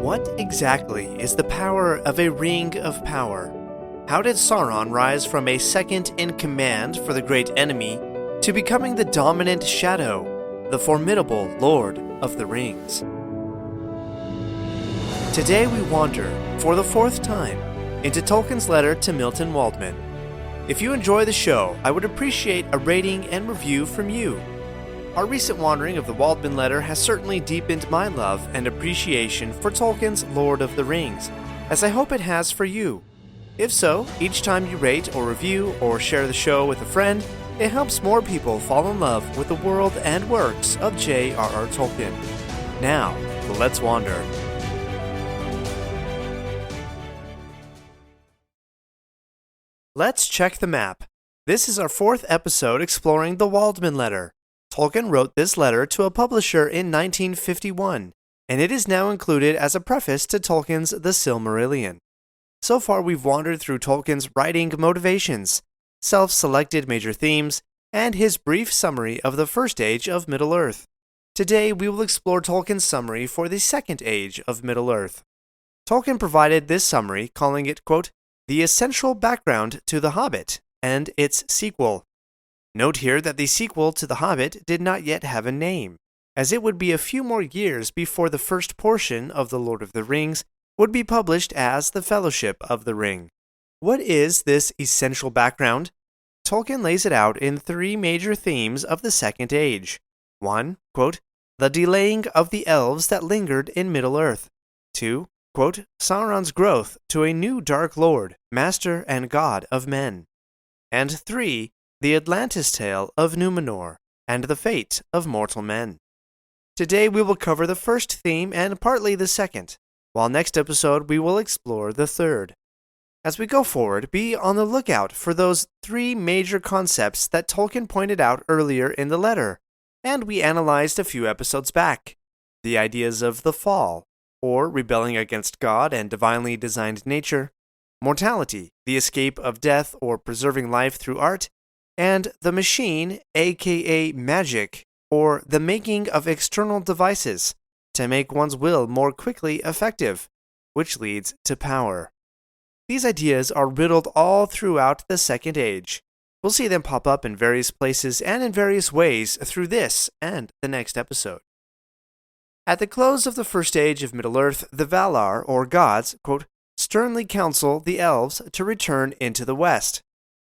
What exactly is the power of a ring of power? How did Sauron rise from a second-in-command for the great enemy to becoming the dominant shadow, the formidable Lord of the Rings? Today we wander, for the fourth time, into Tolkien's letter to Milton Waldman. If you enjoy the show, I would appreciate a rating and review from you. Our recent wandering of the Waldman letter has certainly deepened my love and appreciation for Tolkien's Lord of the Rings, as I hope it has for you. If so, each time you rate or review or share the show with a friend, it helps more people fall in love with the world and works of J.R.R. Tolkien. Now, let's wander. Let's check the map. This is our fourth episode exploring the Waldman letter. Tolkien wrote this letter to a publisher in 1951, and it is now included as a preface to Tolkien's The Silmarillion. So far we've wandered through Tolkien's writing motivations, self-selected major themes, and his brief summary of the First Age of Middle-earth. Today we will explore Tolkien's summary for the Second Age of Middle-earth. Tolkien provided this summary, calling it, quote, the essential background to The Hobbit and its sequel. Note here that the sequel to The Hobbit did not yet have a name, as it would be a few more years before the first portion of The Lord of the Rings would be published as The Fellowship of the Ring. What is this essential background? Tolkien lays it out in three major themes of the Second Age. 1, quote, the delaying of the elves that lingered in Middle-earth. 2, quote, Sauron's growth to a new Dark Lord, Master and God of men. And 3, the Atlantis tale of Numenor, and the fate of mortal men. Today we will cover the first theme and partly the second, while next episode we will explore the third. As we go forward, be on the lookout for those three major concepts that Tolkien pointed out earlier in the letter, and we analyzed a few episodes back. The ideas of the fall, or rebelling against God and divinely designed nature, mortality, the escape of death or preserving life through art, and the machine, aka magic, or the making of external devices to make one's will more quickly effective, which leads to power. These ideas are riddled all throughout the Second Age. We'll see them pop up in various places and in various ways through this and the next episode. At the close of the First Age of Middle-earth, the Valar, or gods, quote, sternly counsel the elves to return into the West.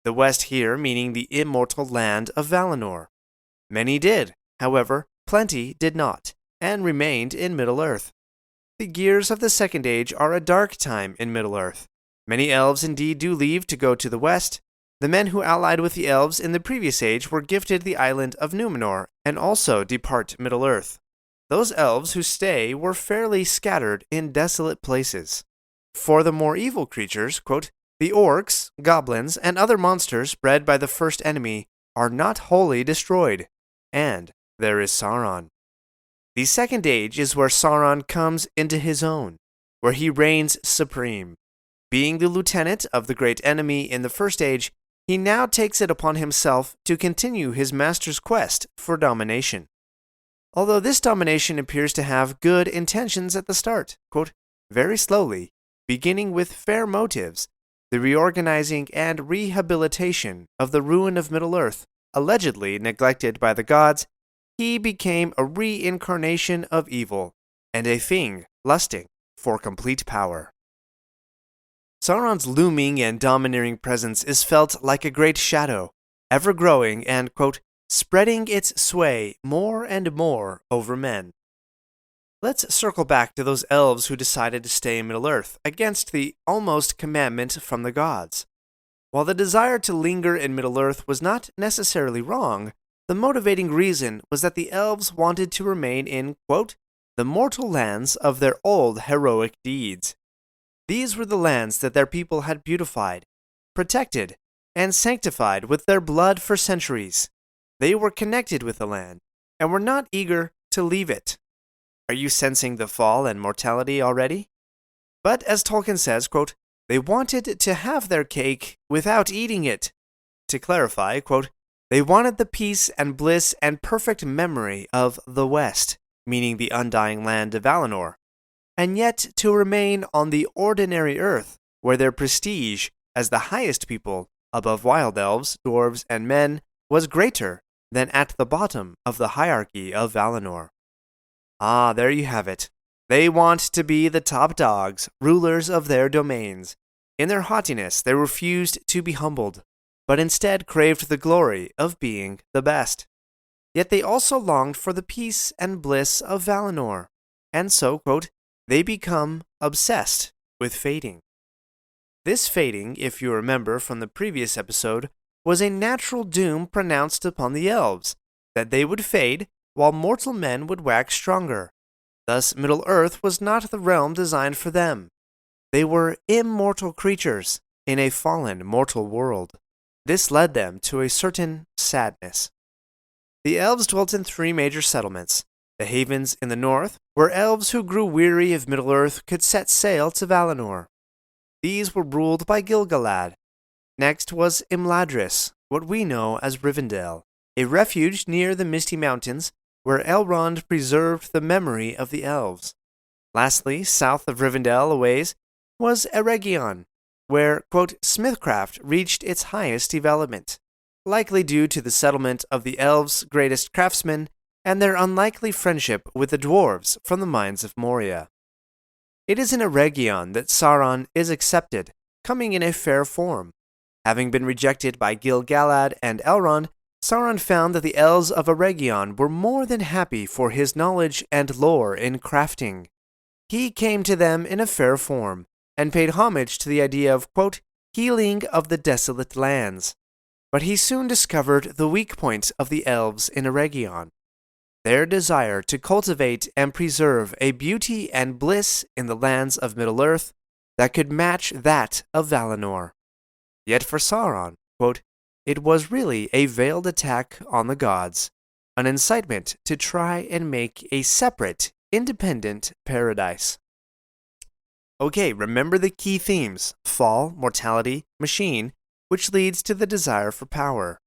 The West here meaning the immortal land of Valinor. Many did, however, plenty did not, and remained in Middle-earth. The years of the Second Age are a dark time in Middle-earth. Many elves indeed do leave to go to the West. The men who allied with the elves in the previous age were gifted the island of Numenor, and also depart Middle-earth. Those elves who stay were fairly scattered in desolate places. For the more evil creatures, quote, the orcs, goblins, and other monsters bred by the first enemy are not wholly destroyed, and there is Sauron. The Second Age is where Sauron comes into his own, where he reigns supreme. Being the lieutenant of the great enemy in the First Age, he now takes it upon himself to continue his master's quest for domination. Although this domination appears to have good intentions at the start, quote, very slowly, beginning with fair motives, the reorganizing and rehabilitation of the ruin of Middle-earth, allegedly neglected by the gods, he became a reincarnation of evil, and a thing lusting for complete power. Sauron's looming and domineering presence is felt like a great shadow, ever growing and, quote, spreading its sway more and more over men. Let's circle back to those elves who decided to stay in Middle-earth against the almost commandment from the gods. While the desire to linger in Middle-earth was not necessarily wrong, the motivating reason was that the elves wanted to remain in, quote, the mortal lands of their old heroic deeds. These were the lands that their people had beautified, protected, and sanctified with their blood for centuries. They were connected with the land, and were not eager to leave it. Are you sensing the fall and mortality already? But as Tolkien says, quote, they wanted to have their cake without eating it. To clarify, quote, they wanted the peace and bliss and perfect memory of the West, meaning the undying land of Valinor. and yet to remain on the ordinary earth, where their prestige as the highest people above wild elves, dwarves, and men was greater than at the bottom of the hierarchy of Valinor. Ah, there you have it. They want to be the top dogs, rulers of their domains. In their haughtiness, they refused to be humbled, but instead craved the glory of being the best. Yet they also longed for the peace and bliss of Valinor, and so, quote, they become obsessed with fading. This fading, if you remember from the previous episode, was a natural doom pronounced upon the elves, that they would fade while mortal men would wax stronger. Thus Middle-earth was not the realm designed for them. They were immortal creatures in a fallen mortal world. This led them to a certain sadness. The elves dwelt in 3 major settlements. The havens in the north, where elves who grew weary of Middle-earth could set sail to Valinor. These were ruled by Gil-galad. Next was Imladris, what we know as Rivendell, a refuge near the Misty Mountains, where Elrond preserved the memory of the elves. Lastly, south of Rivendell a ways, was Eregion, where, quote, smithcraft reached its highest development, likely due to the settlement of the elves' greatest craftsmen and their unlikely friendship with the dwarves from the mines of Moria. It is in Eregion that Sauron is accepted, coming in a fair form. Having been rejected by Gil-galad and Elrond, Sauron found that the elves of Eregion were more than happy for his knowledge and lore in crafting. He came to them in a fair form, and paid homage to the idea of, quote, healing of the desolate lands. But he soon discovered the weak point of the elves in Eregion, their desire to cultivate and preserve a beauty and bliss in the lands of Middle-earth that could match that of Valinor. Yet for Sauron, quote, it was really a veiled attack on the gods, an incitement to try and make a separate, independent paradise. Okay, remember the key themes: fall, mortality, machine, which leads to the desire for power.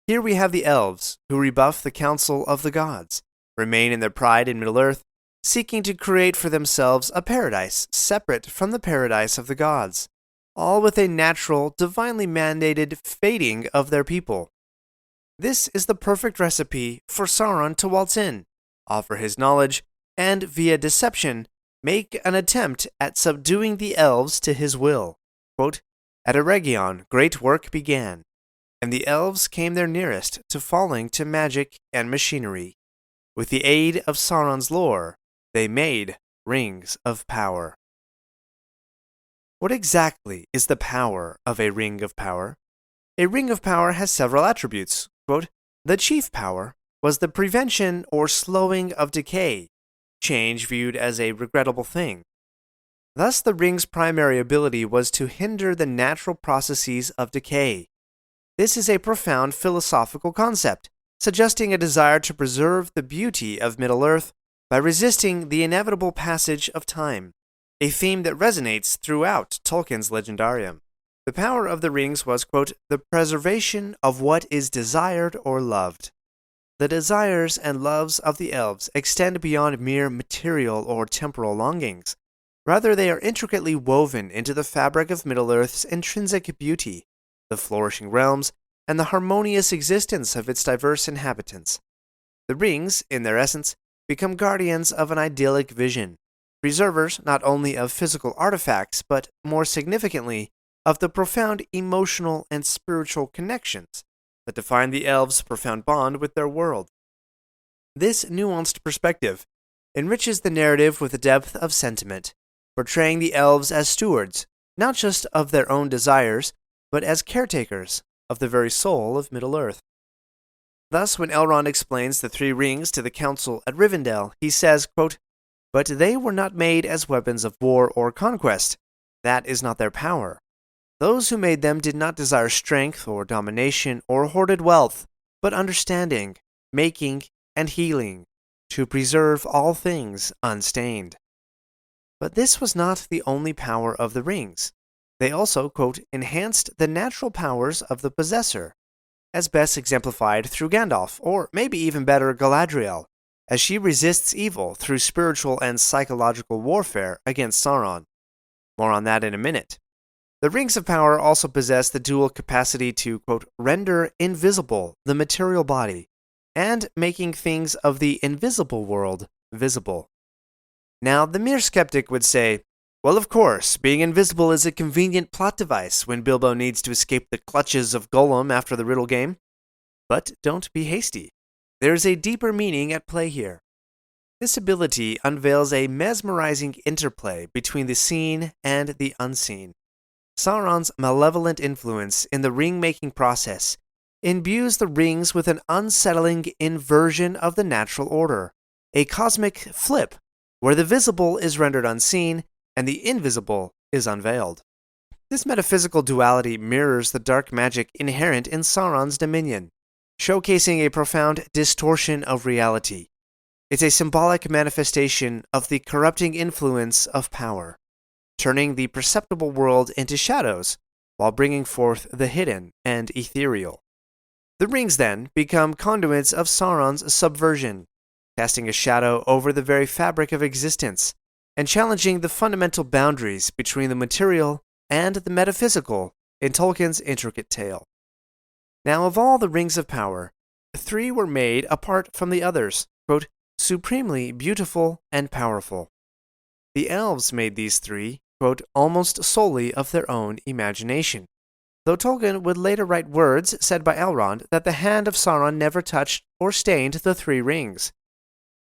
Here we have the elves, who rebuff the council of the gods, remain in their pride in Middle-earth, seeking to create for themselves a paradise separate from the paradise of the gods, all with a natural, divinely mandated fading of their people. This is the perfect recipe for Sauron to waltz in, offer his knowledge, and via deception, make an attempt at subduing the elves to his will. Quote, at Eregion, great work began, and the elves came their nearest to falling to magic and machinery. With the aid of Sauron's lore, they made rings of power. What exactly is the power of a ring of power? A ring of power has several attributes. Quote, the chief power was the prevention or slowing of decay, change viewed as a regrettable thing. Thus, the ring's primary ability was to hinder the natural processes of decay. This is a profound philosophical concept, suggesting a desire to preserve the beauty of Middle-earth by resisting the inevitable passage of time, a theme that resonates throughout Tolkien's legendarium. The power of the rings was, quote, the preservation of what is desired or loved. The desires and loves of the elves extend beyond mere material or temporal longings. Rather, they are intricately woven into the fabric of Middle-earth's intrinsic beauty, the flourishing realms, and the harmonious existence of its diverse inhabitants. The rings, in their essence, become guardians of an idyllic vision, preservers not only of physical artifacts, but, more significantly, of the profound emotional and spiritual connections that define the elves' profound bond with their world. This nuanced perspective enriches the narrative with a depth of sentiment, portraying the elves as stewards, not just of their own desires, but as caretakers of the very soul of Middle-earth. Thus, when Elrond explains the 3 rings to the council at Rivendell, he says, quote, but they were not made as weapons of war or conquest. That is not their power. Those who made them did not desire strength or domination or hoarded wealth, but understanding, making, and healing, to preserve all things unstained. But this was not the only power of the rings. They also, quote, enhanced the natural powers of the possessor, as best exemplified through Gandalf, or maybe even better Galadriel, as she resists evil through spiritual and psychological warfare against Sauron. More on that in a minute. The Rings of Power also possess the dual capacity to, quote, render invisible the material body, and making things of the invisible world visible. Now, the mere skeptic would say, well, of course, being invisible is a convenient plot device when Bilbo needs to escape the clutches of Gollum after the riddle game. But don't be hasty. There's a deeper meaning at play here. This ability unveils a mesmerizing interplay between the seen and the unseen. Sauron's malevolent influence in the ring-making process imbues the rings with an unsettling inversion of the natural order, a cosmic flip where the visible is rendered unseen and the invisible is unveiled. This metaphysical duality mirrors the dark magic inherent in Sauron's dominion, showcasing a profound distortion of reality. It's a symbolic manifestation of the corrupting influence of power, turning the perceptible world into shadows while bringing forth the hidden and ethereal. The rings, then, become conduits of Sauron's subversion, casting a shadow over the very fabric of existence and challenging the fundamental boundaries between the material and the metaphysical in Tolkien's intricate tale. Now, of all the Rings of Power, 3 were made apart from the others, quote, supremely beautiful and powerful. The elves made these 3, quote, almost solely of their own imagination, though Tolkien would later write words said by Elrond that the hand of Sauron never touched or stained the 3 rings.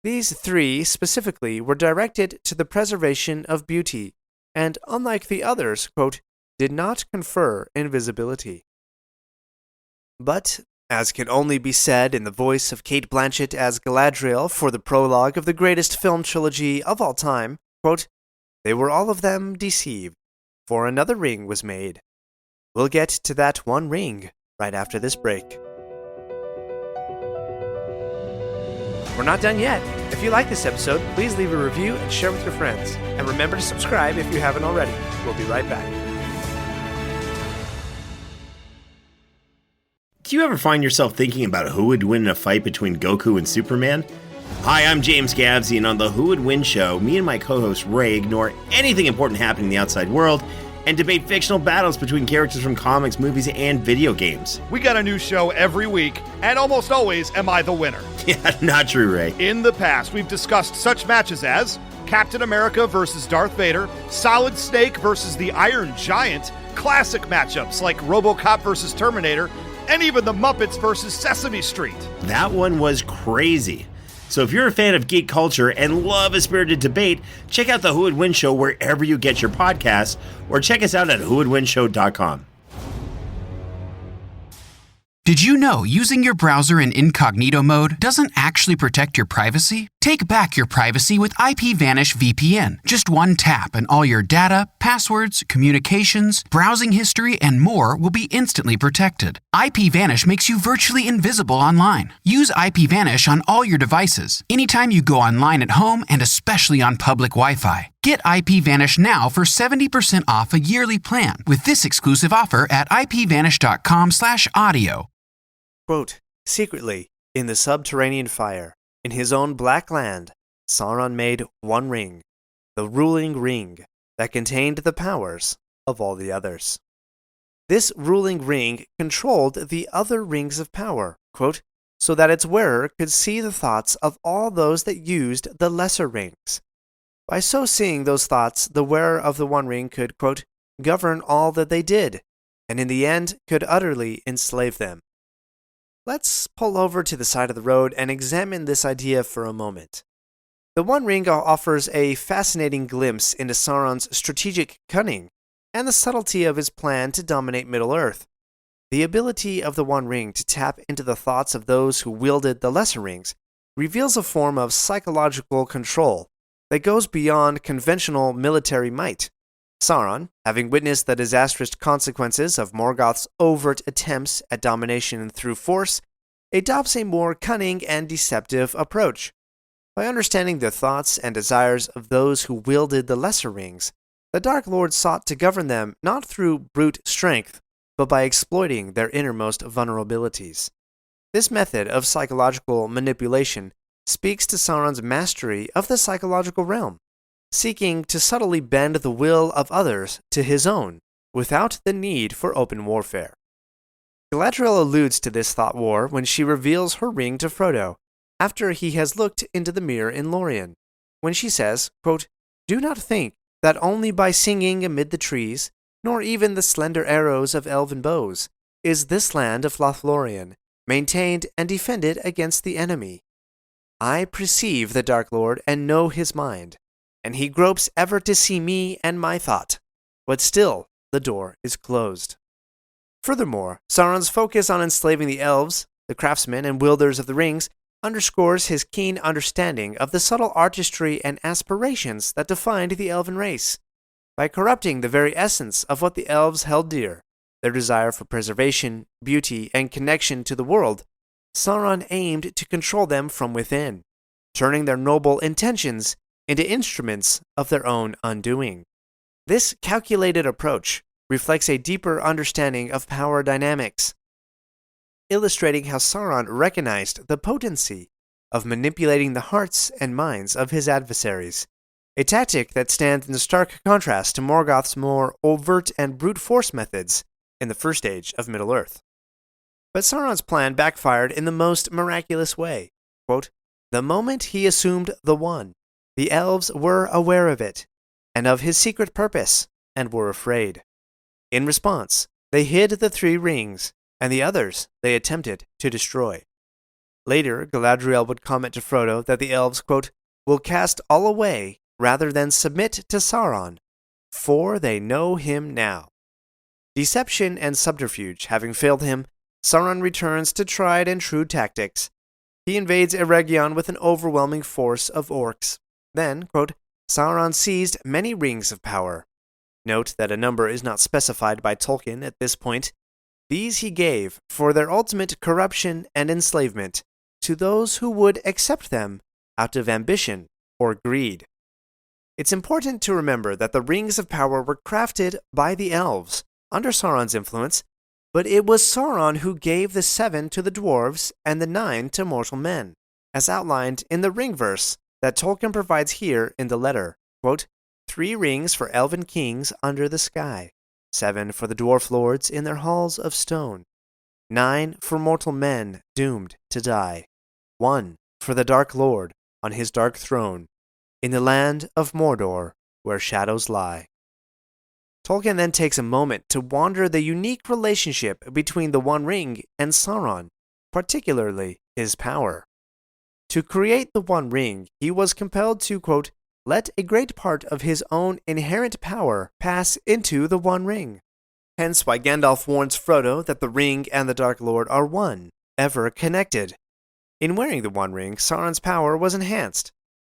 These 3 specifically were directed to the preservation of beauty, and unlike the others, quote, did not confer invisibility. But, as can only be said in the voice of Cate Blanchett as Galadriel for the prologue of the greatest film trilogy of all time, quote, they were all of them deceived, for another ring was made. We'll get to that one ring right after this break. We're not done yet. If you like this episode, please leave a review and share with your friends. And remember to subscribe if you haven't already. We'll be right back. Do you ever find yourself thinking about who would win in a fight between Goku and Superman? Hi, I'm James Gavsey, and on the Who Would Win show, me and my co-host Ray ignore anything important happening in the outside world and debate fictional battles between characters from comics, movies, and video games. We got a new show every week, and almost always am I the winner. Yeah, not true, Ray. In the past, we've discussed such matches as Captain America versus Darth Vader, Solid Snake versus the Iron Giant, classic matchups like RoboCop versus Terminator, and even the Muppets versus Sesame Street. That one was crazy. So if you're a fan of geek culture and love a spirited debate, check out the Who Would Win show wherever you get your podcasts, or check us out at whowouldwinshow.com. Did you know using your browser in incognito mode doesn't actually protect your privacy? Take back your privacy with IPVanish VPN. Just one tap and all your data, passwords, communications, browsing history, and more will be instantly protected. IPVanish makes you virtually invisible online. Use IPVanish on all your devices, anytime you go online at home and especially on public Wi-Fi. Get IPVanish now for 70% off a yearly plan with this exclusive offer at ipvanish.com/audio. Quote, secretly, in the subterranean fire, in his own black land, Sauron made one ring, the ruling ring, that contained the powers of all the others. This ruling ring controlled the other rings of power, quote, so that its wearer could see the thoughts of all those that used the lesser rings. By so seeing those thoughts, the wearer of the one ring could, quote, govern all that they did, and in the end could utterly enslave them. Let's pull over to the side of the road and examine this idea for a moment. The One Ring offers a fascinating glimpse into Sauron's strategic cunning and the subtlety of his plan to dominate Middle-earth. The ability of the One Ring to tap into the thoughts of those who wielded the lesser rings reveals a form of psychological control that goes beyond conventional military might. Sauron, having witnessed the disastrous consequences of Morgoth's overt attempts at domination through force, adopts a more cunning and deceptive approach. By understanding the thoughts and desires of those who wielded the lesser rings, the Dark Lord sought to govern them not through brute strength, but by exploiting their innermost vulnerabilities. This method of psychological manipulation speaks to Sauron's mastery of the psychological realm, seeking to subtly bend the will of others to his own, without the need for open warfare. Galadriel alludes to this thought war when she reveals her ring to Frodo, after he has looked into the mirror in Lorien, when she says, quote, "Do not think that only by singing amid the trees, nor even the slender arrows of elven bows, is this land of Lothlorien maintained and defended against the enemy. I perceive the Dark Lord and know his mind, and he gropes ever to see me and my thought, but still the door is closed." Furthermore, Sauron's focus on enslaving the elves, the craftsmen and wielders of the rings, underscores his keen understanding of the subtle artistry and aspirations that defined the elven race. By corrupting the very essence of what the elves held dear, their desire for preservation, beauty, and connection to the world, Sauron aimed to control them from within, turning their noble intentions into instruments of their own undoing. This calculated approach reflects a deeper understanding of power dynamics, illustrating how Sauron recognized the potency of manipulating the hearts and minds of his adversaries, a tactic that stands in stark contrast to Morgoth's more overt and brute force methods in the First Age of Middle-earth. But Sauron's plan backfired in the most miraculous way. Quote, "The moment he assumed the One, the elves were aware of it, and of his secret purpose, and were afraid. In response, they hid the 3 rings, and the others they attempted to destroy." Later, Galadriel would comment to Frodo that the elves, quote, "will cast all away rather than submit to Sauron, for they know him now." Deception and subterfuge having failed him, Sauron returns to tried and true tactics. He invades Eregion with an overwhelming force of orcs. Then, quote, "Sauron seized many rings of power." Note that a number is not specified by Tolkien at this point. These he gave for their ultimate corruption and enslavement to those who would accept them out of ambition or greed. It's important to remember that the rings of power were crafted by the elves under Sauron's influence, but it was Sauron who gave the 7 to the dwarves and the 9 to mortal men, as outlined in the ringverse that Tolkien provides here in the letter. Quote, 3 rings for elven kings under the sky, 7 for the dwarf lords in their halls of stone, 9 for mortal men doomed to die, 1 for the Dark Lord on his dark throne, in the land of Mordor where shadows lie. Tolkien then takes a moment to wander the unique relationship between the One Ring and Sauron, particularly his power. To create the One Ring, he was compelled to, quote, "let a great part of his own inherent power pass into the One Ring." Hence why Gandalf warns Frodo that the ring and the Dark Lord are one, ever connected. In wearing the One Ring, Sauron's power was enhanced,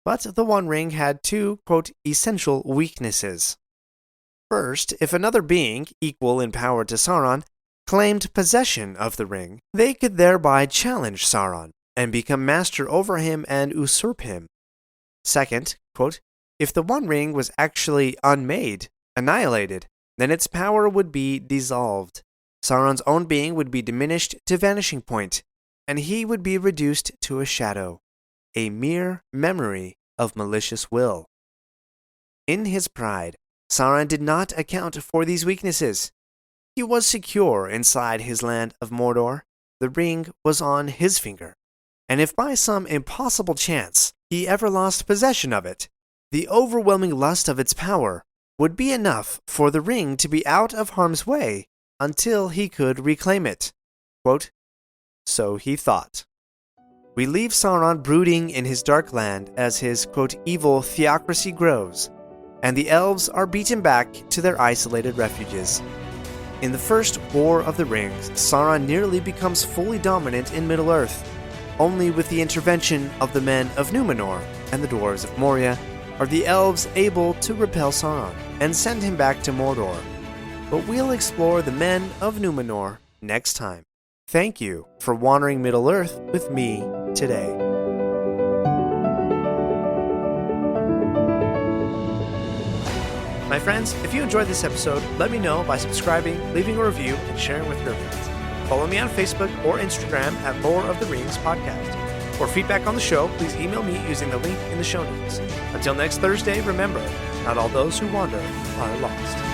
but the One Ring had 2, quote, "essential weaknesses." First, if another being, equal in power to Sauron, claimed possession of the ring, they could thereby challenge Sauron and become master over him and usurp him. Second, quote, if the One Ring was actually unmade, annihilated, then its power would be dissolved. Sauron's own being would be diminished to vanishing point, and he would be reduced to a shadow, a mere memory of malicious will. In his pride, Sauron did not account for these weaknesses. He was secure inside his land of Mordor. The ring was on his finger, and if by some impossible chance he ever lost possession of it, the overwhelming lust of its power would be enough for the ring to be out of harm's way until he could reclaim it. Quote, so he thought. We leave Sauron brooding in his dark land as his, quote, evil theocracy grows, and the elves are beaten back to their isolated refuges. In the first War of the Rings, Sauron nearly becomes fully dominant in Middle-earth. Only with the intervention of the men of Numenor and the dwarves of Moria are the elves able to repel Sauron and send him back to Mordor. But we'll explore the men of Numenor next time. Thank you for wandering Middle-earth with me today. My friends, if you enjoyed this episode, let me know by subscribing, leaving a review, and sharing with your friends. Follow me on Facebook or Instagram at Lore of the Rings Podcast, For feedback on the show, please email me using the link in the show notes. Until next Thursday, remember, not all those who wander are lost.